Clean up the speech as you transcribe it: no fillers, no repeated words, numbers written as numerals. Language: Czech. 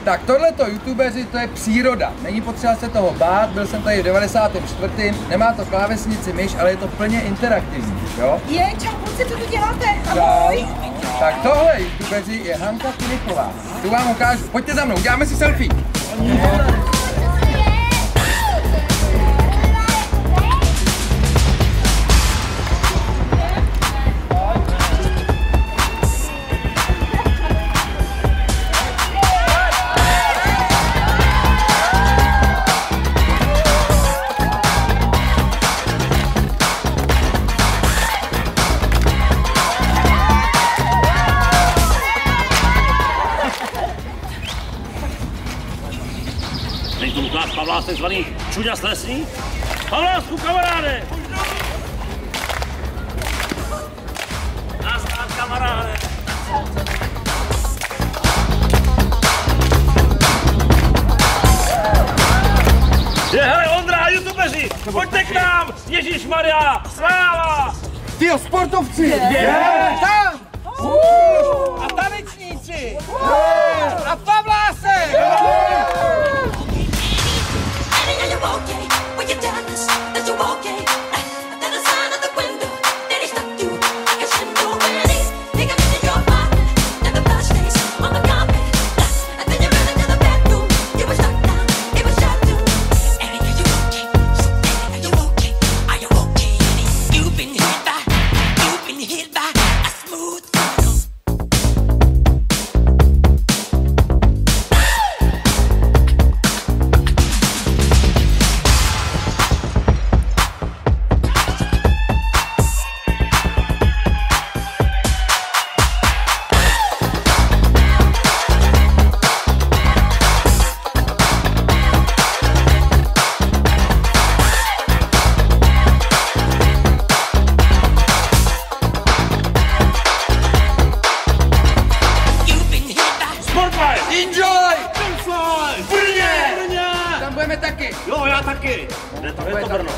Tak tohleto youtubeři, to je příroda. Není potřeba se toho bát, byl jsem tady v 94. Nemá to klávesnici myš, ale je to plně interaktivní, jo? Čau, kluci, co tu děláte? Ahoj. Tak tohle youtubeři je Hanka Filipová. Tu vám ukážu. Pojďte za mnou, uděláme si selfie. Není to Lukáš Pavlásek zvaný Čuňas Lesní? Pavlásku, kamaráde! Nazdar, kamaráde! Hele, Ondra a youtubeři, pojďte k nám! Ježišmarja, sláva! Tyjo, sportovci! Tam! A tanečníci! A Pavlásek! Enjoy! Brně! Tam budeme taky. Jo, já taky. Kde to je to Brno?